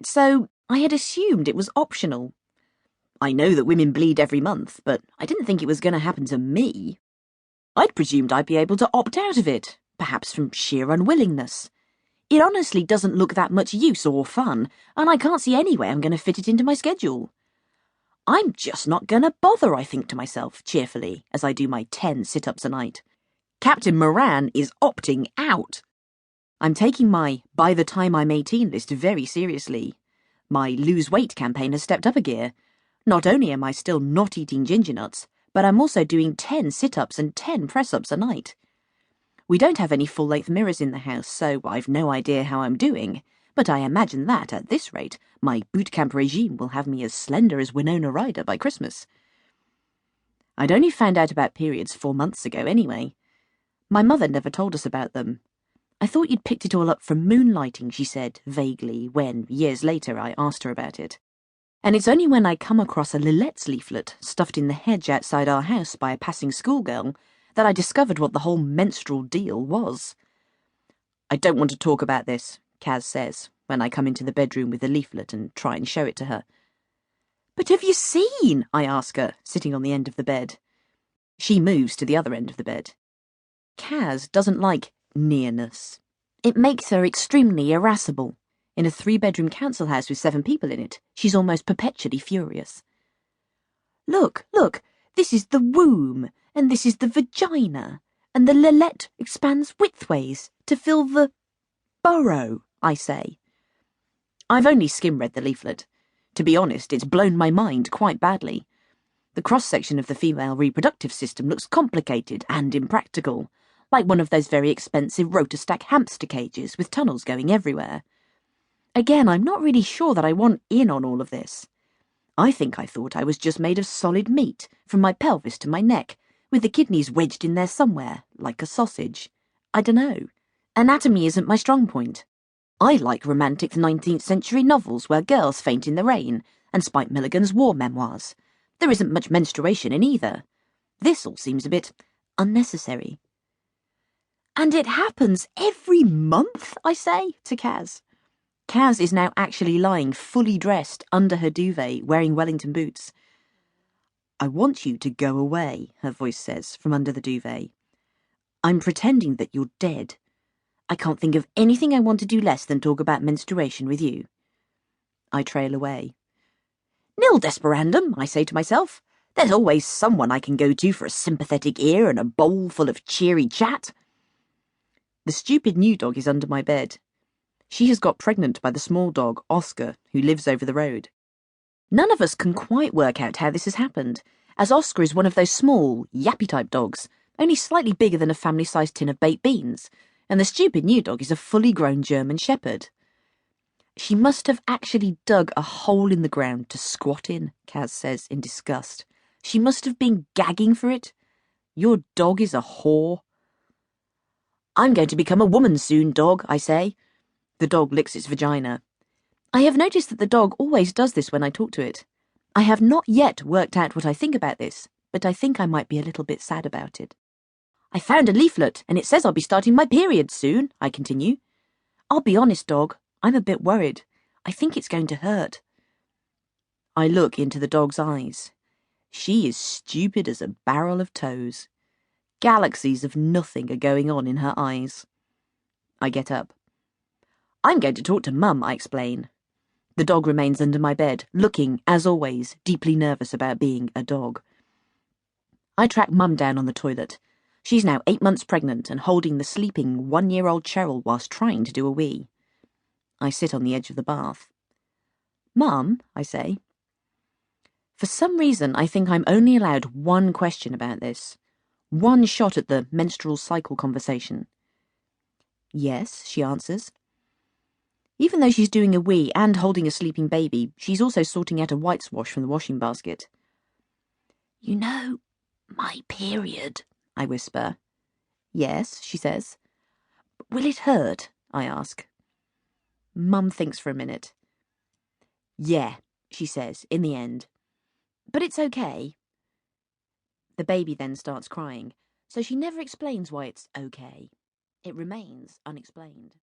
So I had assumed it was optional. I know that women bleed every month, but I didn't think it was going to happen to me. I'd presumed I'd be able to opt out of it, perhaps from sheer unwillingness. It honestly doesn't look that much use or fun, and I can't see any way I'm going to fit it into my schedule. I'm just not going to bother, I think to myself, cheerfully, as I do my 10 sit-ups a night. Captain Moran is opting out. I'm taking my by the time I'm 18 list very seriously. My lose weight campaign has stepped up a gear. Not only am I still not eating ginger nuts, but I'm also doing 10 sit-ups and 10 press-ups a night. We don't have any full-length mirrors in the house, so I've no idea how I'm doing, but I imagine that, at this rate, my boot camp regime will have me as slender as Winona Ryder by Christmas. I'd only found out about periods 4 months ago anyway. My mother never told us about them. I thought you'd picked it all up from moonlighting, she said, vaguely, when, years later, I asked her about it. And it's only when I come across a Lilette's leaflet stuffed in the hedge outside our house by a passing schoolgirl that I discovered what the whole menstrual deal was. I don't want to talk about this, Kaz says, when I come into the bedroom with the leaflet and try and show it to her. But have you seen? I ask her, sitting on the end of the bed. She moves to the other end of the bed. Kaz doesn't like nearness. It makes her extremely irascible. In a 3-bedroom council house with 7 people in it, she's almost perpetually furious. Look, this is the womb, and this is the vagina, and the lilette expands widthways to fill the burrow, I say. I've only skim-read the leaflet. To be honest, it's blown my mind quite badly. The cross-section of the female reproductive system looks complicated and impractical, like one of those very expensive rotor-stack hamster cages with tunnels going everywhere. Again, I'm not really sure that I want in on all of this. I thought I was just made of solid meat, from my pelvis to my neck, with the kidneys wedged in there somewhere, like a sausage. I dunno. Anatomy isn't my strong point. I like romantic 19th century novels where girls faint in the rain, and Spike Milligan's war memoirs. There isn't much menstruation in either. This all seems a bit unnecessary. And it happens every month, I say to Kaz. Kaz is now actually lying fully dressed under her duvet, wearing Wellington boots. I want you to go away, her voice says from under the duvet. I'm pretending that you're dead. I can't think of anything I want to do less than talk about menstruation with you. I trail away. Nil desperandum, I say to myself. There's always someone I can go to for a sympathetic ear and a bowl full of cheery chat. The stupid new dog is under my bed. She has got pregnant by the small dog, Oscar, who lives over the road. None of us can quite work out how this has happened, as Oscar is one of those small, yappy-type dogs, only slightly bigger than a family-sized tin of baked beans, and the stupid new dog is a fully grown German shepherd. She must have actually dug a hole in the ground to squat in, Kaz says in disgust. She must have been gagging for it. Your dog is a whore. I'm going to become a woman soon, dog, I say. The dog licks its vagina. I have noticed that the dog always does this when I talk to it. I have not yet worked out what I think about this, but I think I might be a little bit sad about it. I found a leaflet, and it says I'll be starting my period soon, I continue. I'll be honest, dog, I'm a bit worried. I think it's going to hurt. I look into the dog's eyes. She is stupid as a barrel of toes. Galaxies of nothing are going on in her eyes. I get up. I'm going to talk to Mum, I explain. The dog remains under my bed, looking, as always, deeply nervous about being a dog. I track Mum down on the toilet. She's now 8 months pregnant and holding the sleeping 1-year-old Cheryl whilst trying to do a wee. I sit on the edge of the bath. Mum, I say. For some reason, I think I'm only allowed one question about this. One shot at the menstrual cycle conversation. Yes, she answers. Even though she's doing a wee and holding a sleeping baby, she's also sorting out a white wash from the washing basket. You know, my period, I whisper. Yes, she says. Will it hurt? I ask. Mum thinks for a minute. Yeah, she says, in the end. But it's okay. The baby then starts crying, so she never explains why it's okay. It remains unexplained.